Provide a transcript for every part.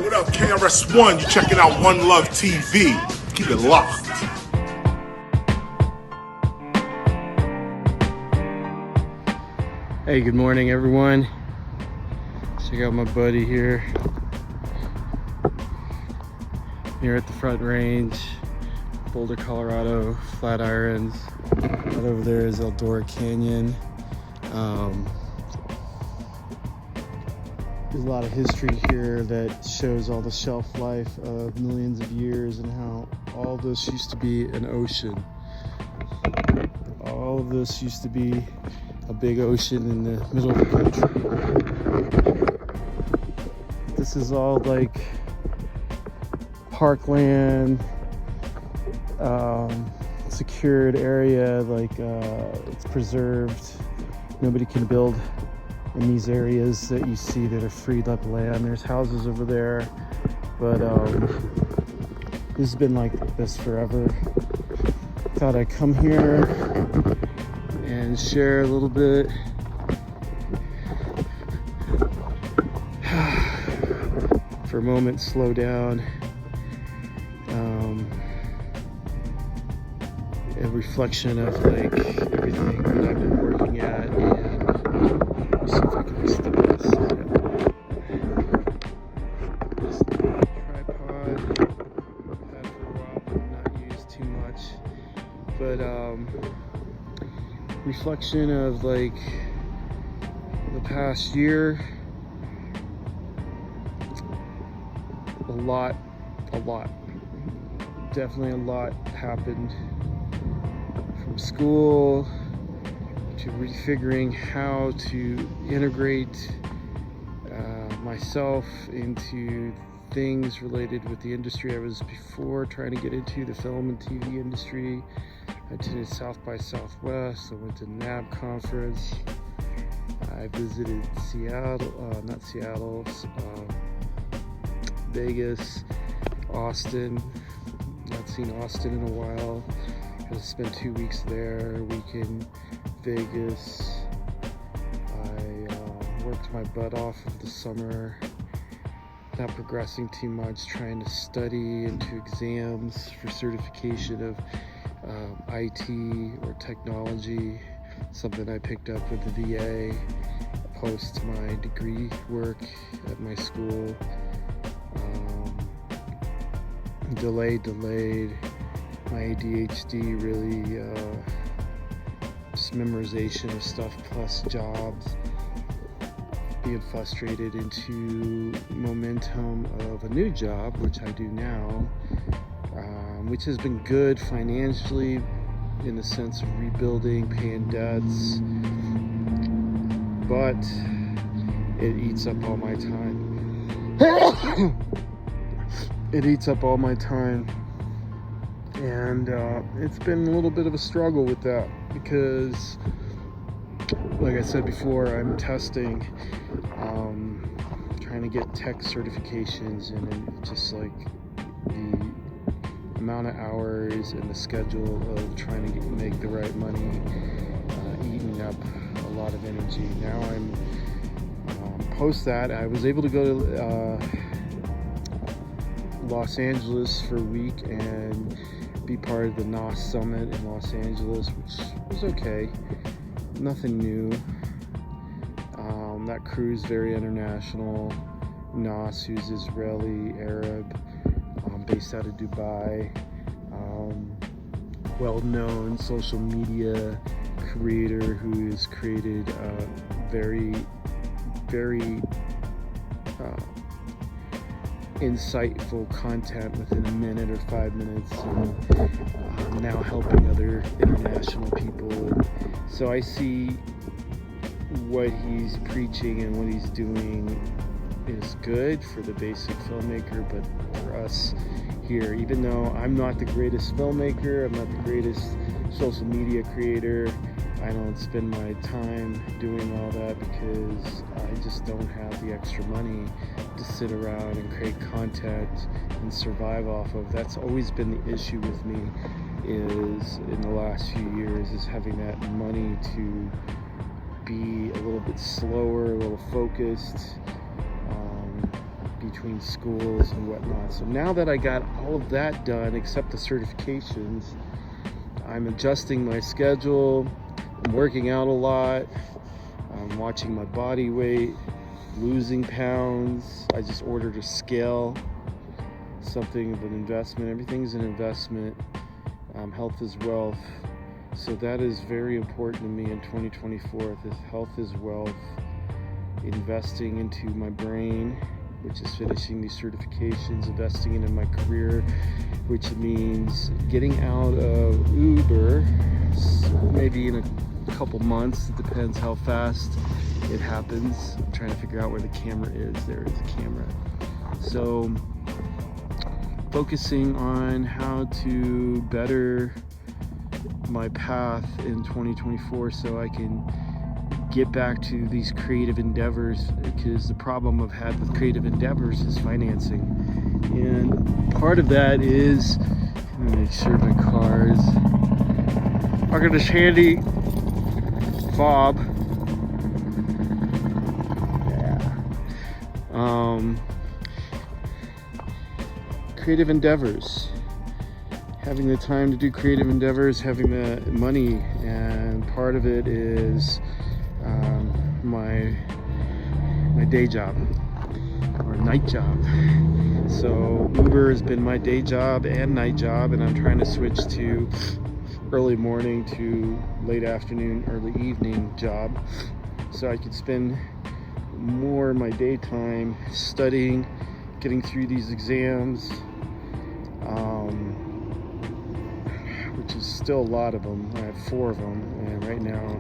What up, KRS-One? You checking out One Love TV. Keep it locked. Hey, good morning, everyone. Check out my buddy here. Here at the Front Range, Boulder, Colorado, Flatirons. Right over there is Eldora Canyon. There's a lot of history here that shows all the shelf life of millions of years and how all this used to be an ocean. All of this used to be a big ocean in the middle of the country. This is all like parkland, secured area, like it's preserved. Nobody can build in these areas that you see that are freed up land. There's houses over there, but this has been like this forever. Thought I'd come here and share a little bit. For a moment, slow down. A reflection of like everything that I've been working at, and let me see if I can step this This tripod I've had for a while, but not used too much. But reflection of like the past year. A lot, definitely a lot happened, from school to refiguring how to integrate myself into things related with the industry I was before trying to get into, the film and TV industry. I attended South by Southwest. I went to NAB conference. I visited Vegas, Austin. Not seen Austin in a while. I spent 2 weeks there, a week in Vegas. I worked my butt off of the summer, not progressing too much, trying to study into exams for certification of IT or technology, something I picked up with the VA post my degree work at my school. Delayed. My ADHD really, just memorization of stuff plus jobs, being frustrated into momentum of a new job, which I do now, which has been good financially in the sense of rebuilding, paying debts, but it eats up all my time. It eats up all my time, and it's been a little bit of a struggle with that because, like I said before, I'm testing, trying to get tech certifications, and just like the amount of hours and the schedule of trying to make the right money, eating up a lot of energy. Now I'm post that I was able to go to Los Angeles for a week and be part of the NOS Summit in Los Angeles, which was okay. Nothing new. That crew is very international. NOS, who's Israeli Arab, based out of Dubai. Well-known social media creator who has created very insightful content within a minute or 5 minutes, and now helping other international people. So I see what he's preaching and what he's doing is good for the basic filmmaker, but for us here, even though I'm not the greatest filmmaker, I'm not the greatest social media creator, I don't spend my time doing all that because I just don't have the extra money to sit around and create content and survive off of. That's always been the issue with me, is in the last few years, is having that money to be a little bit slower, a little focused, between schools and whatnot. So now that I got all of that done, except the certifications, I'm adjusting my schedule. I'm working out a lot. I'm watching my body weight, losing pounds. I just ordered a scale, something of an investment. Everything's an investment. Health is wealth. So that is very important to me in 2024. This health is wealth. Investing into my brain, which is finishing these certifications, investing into my career, which means getting out of Uber, maybe in a couple months. It depends how fast it happens. I'm trying to figure out where the camera is. There is a camera. So focusing on how to better my path in 2024 so I can get back to these creative endeavors, because the problem I've had with creative endeavors is financing. And part of that is, let me make sure my car's, I got this handy fob. Creative endeavors. Having the time to do creative endeavors, having the money, and part of it is my day job or night job. So Uber has been my day job and night job, and I'm trying to switch to early morning to late afternoon, early evening job, so I could spend more of my daytime studying, getting through these exams, which is still a lot of them. I have 4 of them, and right now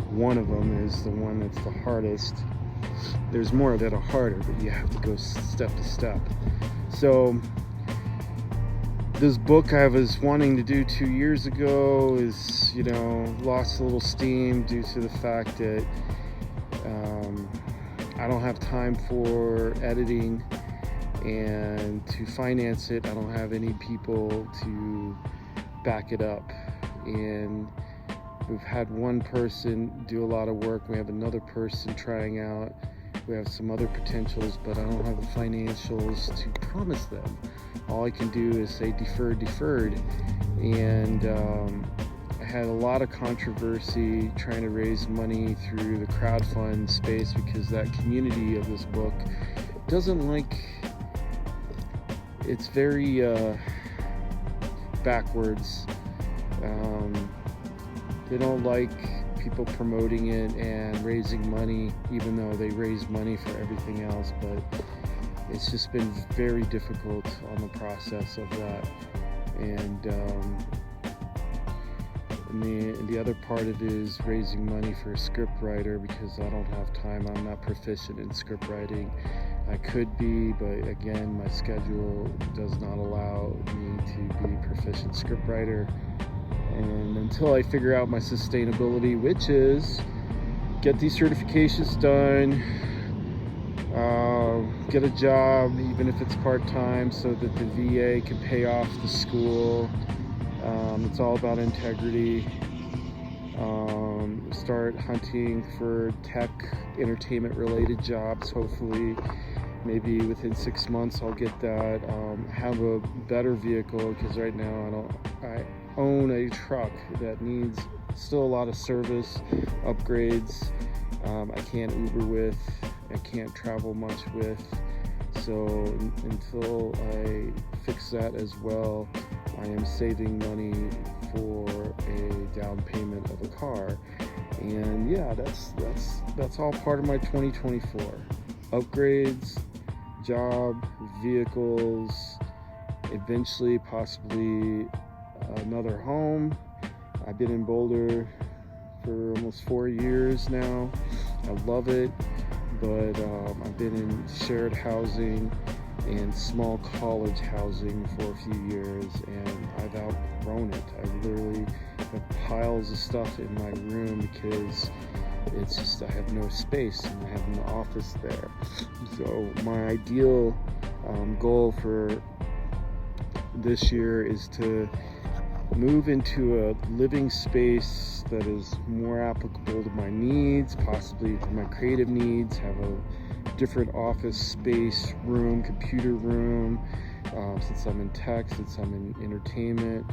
one of them is the one that's the hardest. There's more that are harder, but you have to go step to step. So this book I was wanting to do 2 years ago is, lost a little steam due to the fact that I don't have time for editing, and to finance it, I don't have any people to back it up. And we've had one person do a lot of work. We have another person trying out. We have some other potentials, but I don't have the financials to promise them. All I can do is say deferred. And I had a lot of controversy trying to raise money through the crowdfund space, because that community of this book doesn't like, it's very backwards. They don't like people promoting it and raising money, even though they raise money for everything else. But it's just been very difficult on the process of that. And the other part of it is raising money for a script writer, because I don't have time. I'm not proficient in script writing. I could be, but again, my schedule does not allow me to be a proficient script writer. And until I figure out my sustainability, which is get these certifications done, get a job, even if it's part-time, so that the VA can pay off the school. It's all about integrity. Start hunting for tech, entertainment-related jobs. Hopefully, maybe within 6 months, I'll get that. Have a better vehicle, because right now I own a truck that needs still a lot of service, upgrades. I can't Uber with, I can't travel much with. So until I fix that as well, I am saving money for a down payment of a car. And yeah, that's all part of my 2024. Upgrades, job, vehicles, eventually possibly another home. I've been in Boulder for almost 4 years now. I love it, but I've been in shared housing and small college housing for a few years, and I've outgrown it. I literally have piles of stuff in my room because it's just, I have no space, and I have an office there. So my ideal goal for this year is to move into a living space that is more applicable to my needs, possibly to my creative needs, have a different office space, computer room, since I'm in tech, since I'm in entertainment,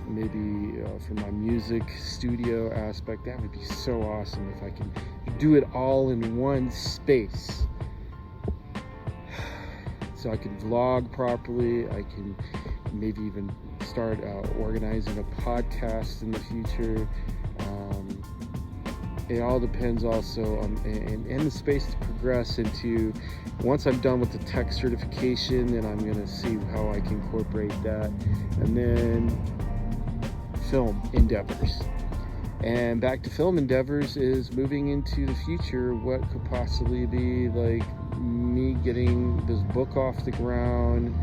maybe for my music studio aspect. That would be so awesome if I can do it all in one space. So I can vlog properly, I can maybe even start organizing a podcast in the future. It all depends also on and the space to progress into. Once I'm done with the tech certification, then I'm going to see how I can incorporate that, and then film endeavors. And back to film endeavors is moving into the future. What could possibly be like me getting this book off the ground,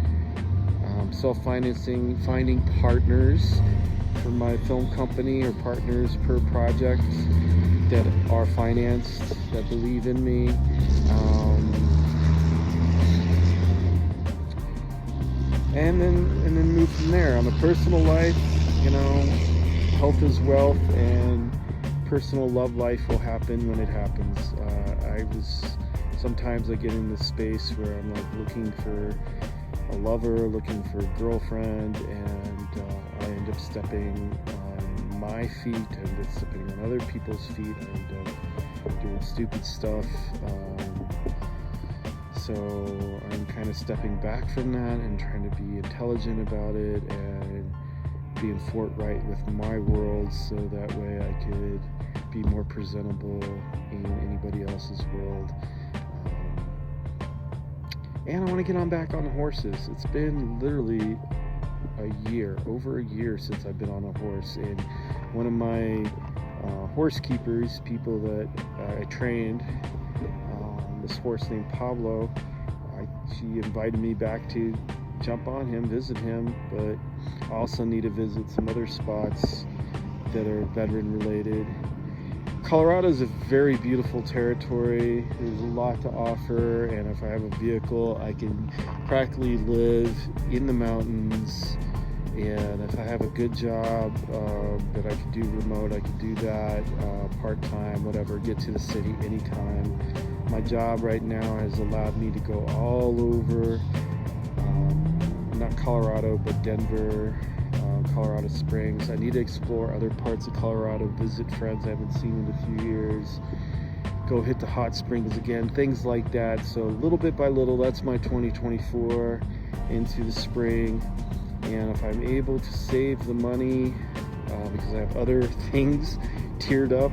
self-financing, finding partners for my film company or partners per project that are financed, that believe in me. And then move from there. On a personal life, health is wealth, and personal love life will happen when it happens. Sometimes I get in this space where I'm like looking for a lover, looking for a girlfriend, and I end up stepping on my feet, I end up stepping on other people's feet, I end up doing stupid stuff. So I'm kind of stepping back from that and trying to be intelligent about it and being forthright with my world, so that way I could be more presentable in anybody else's world. And I want to get back on the horses. It's been literally over a year since I've been on a horse, and one of my horse keepers, people that I trained, this horse named Pablo, she invited me back to jump on him, visit him, but I also need to visit some other spots that are veteran related. Colorado is a very beautiful territory. There's a lot to offer, and if I have a vehicle, I can practically live in the mountains. And if I have a good job that I could do remote, I could do that part-time, whatever, get to the city anytime. My job right now has allowed me to go all over, not Colorado, but Denver, Colorado Springs. I need to explore other parts of Colorado, visit friends I haven't seen in a few years, go hit the hot springs again, things like that. So little bit by little, that's my 2024 into the spring. And if I'm able to save the money, because I have other things tiered up,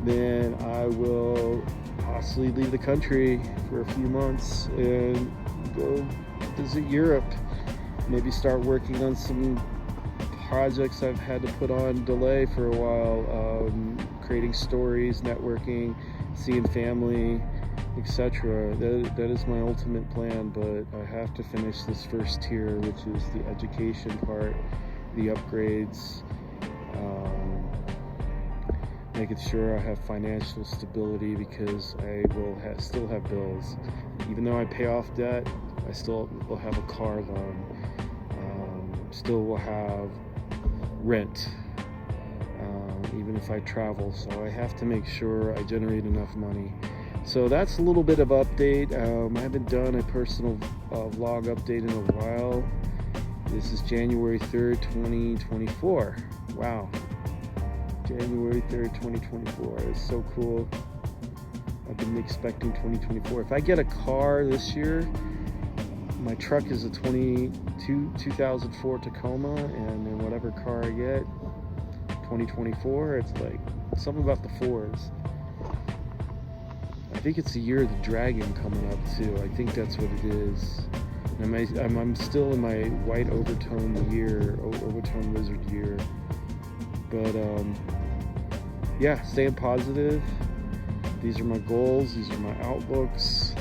then I will possibly leave the country for a few months and go visit Europe. Maybe start working on some projects I've had to put on delay for a while, creating stories, networking, seeing family, etc. That is my ultimate plan, but I have to finish this first tier, which is the education part, the upgrades, making sure I have financial stability, because I will still have bills. Even though I pay off debt, I still will have a car loan, still will have rent, even if I travel. So I have to make sure I generate enough money. So that's a little bit of update. I haven't done a personal vlog update in a while. This is January 3rd, 2024. Wow. January 3rd, 2024. It's so cool. I've been expecting 2024. If I get a car this year, my truck is a 2004 Tacoma, and then whatever car I get, 2024, it's like something about the fours. I think it's the year of the dragon coming up too. I think that's what it is. And I'm still in my white overtone wizard year. But yeah, staying positive. These are my goals. These are my outlooks.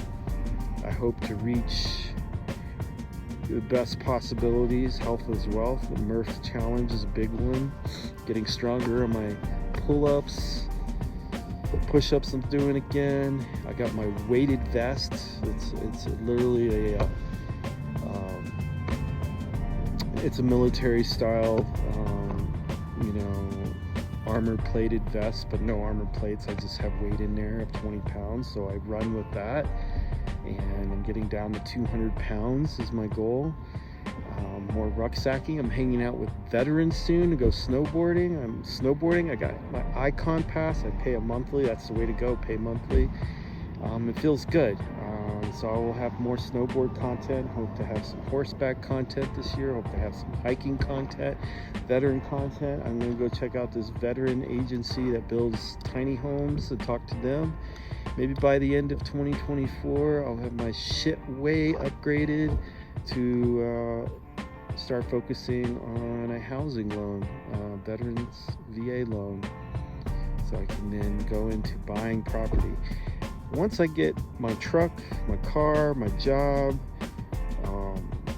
I hope to reach the best possibilities. Health is wealth. The Murph challenge is a big one. Getting stronger on my pull-ups. Push-ups I'm doing again. I got my weighted vest. It's literally it's a military style armor plated vest, but no armor plates. I just have weight in there of 20 pounds, so I run with that, and I'm getting down to 200 pounds is my goal. More rucksacking. I'm hanging out with veterans soon to go snowboarding. I'm snowboarding. I got my Icon pass. I pay a monthly. That's the way to go, pay monthly. It feels good. So I will have more snowboard content. Hope to have some horseback content this year. Hope to have some hiking content, veteran content. I'm going to go check out this veteran agency that builds tiny homes and talk to them. Maybe by the end of 2024, I'll have my shit way upgraded to start focusing on a housing loan, veterans VA loan, so I can then go into buying property. Once I get my truck, my car, my job,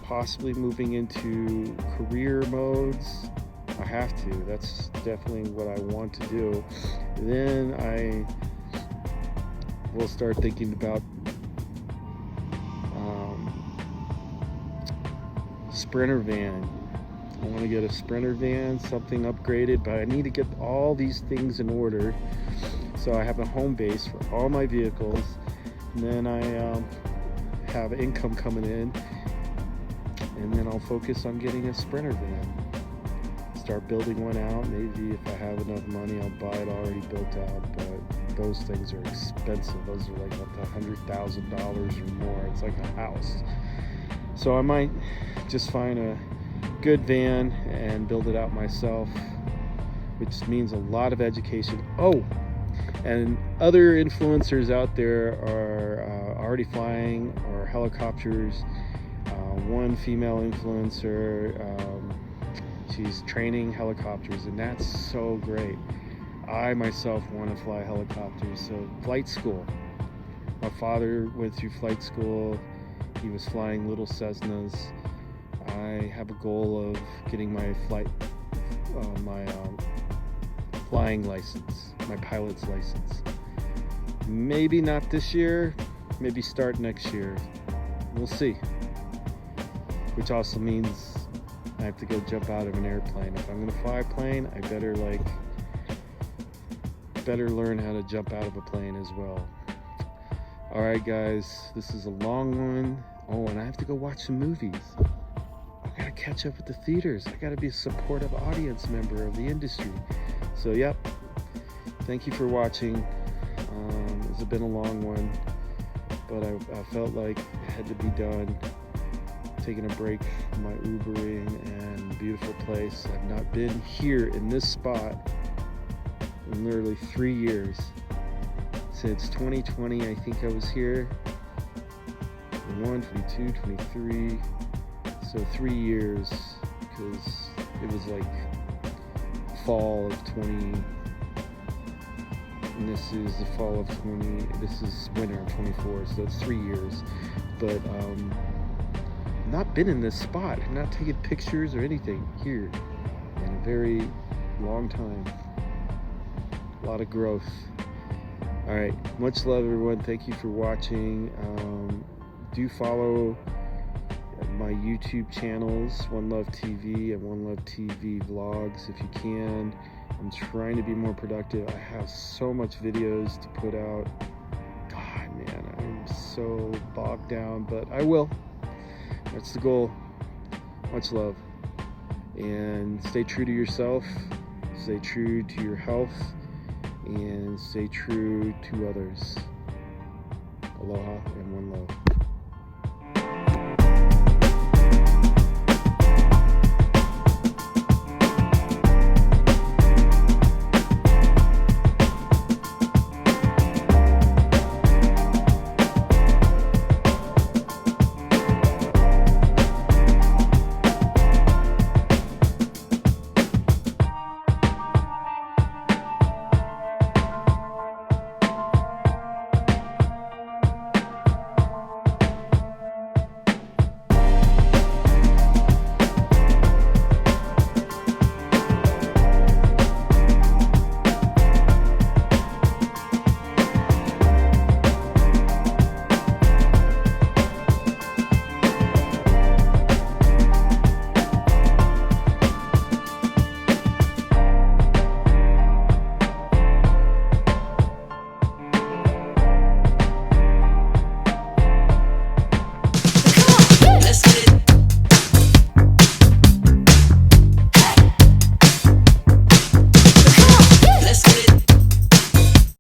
possibly moving into career modes, I have to. That's definitely what I want to do. Then I will start thinking about Sprinter van. I want to get a Sprinter van, something upgraded, but I need to get all these things in order so I have a home base for all my vehicles, and then I have income coming in, and then I'll focus on getting a Sprinter van. Start building one out. Maybe if I have enough money, I'll buy it already built out, but those things are expensive. Those are like up to $100,000 or more. It's like a house. So I might just find a good van and build it out myself, which means a lot of education. Oh, and other influencers out there are already flying or helicopters. One female influencer, she's training helicopters, and that's so great. I myself want to fly helicopters, so flight school. My father went through flight school. He was flying little Cessnas. I have a goal of getting my flying license, my pilot's license. Maybe not this year, maybe start next year. We'll see. Which also means I have to go jump out of an airplane. If I'm gonna fly a plane, I better learn how to jump out of a plane as well. All right, guys, this is a long one. Oh, and I have to go watch some movies. I gotta catch up with the theaters. I gotta be a supportive audience member of the industry. So, yep. Thank you for watching. It's been a long one, but I felt like it had to be done. Taking a break from my Ubering and beautiful place. I've not been here in this spot in literally 3 years. Since 2020, I think I was here. 21, 22, 23. So 3 years, because it was like fall of 20. And this is the fall of 20. This is winter of 24. So it's 3 years. But not been in this spot. I've not taken pictures or anything here in a very long time. A lot of growth. All right, much love, everyone. Thank you for watching. Do follow my YouTube channels, One Love TV and One Love TV Vlogs, if you can. I'm trying to be more productive. I have so much videos to put out. God, man, I'm so bogged down, but I will. That's the goal. Much love. And stay true to yourself. Stay true to your health. And stay true to others. Aloha and one love.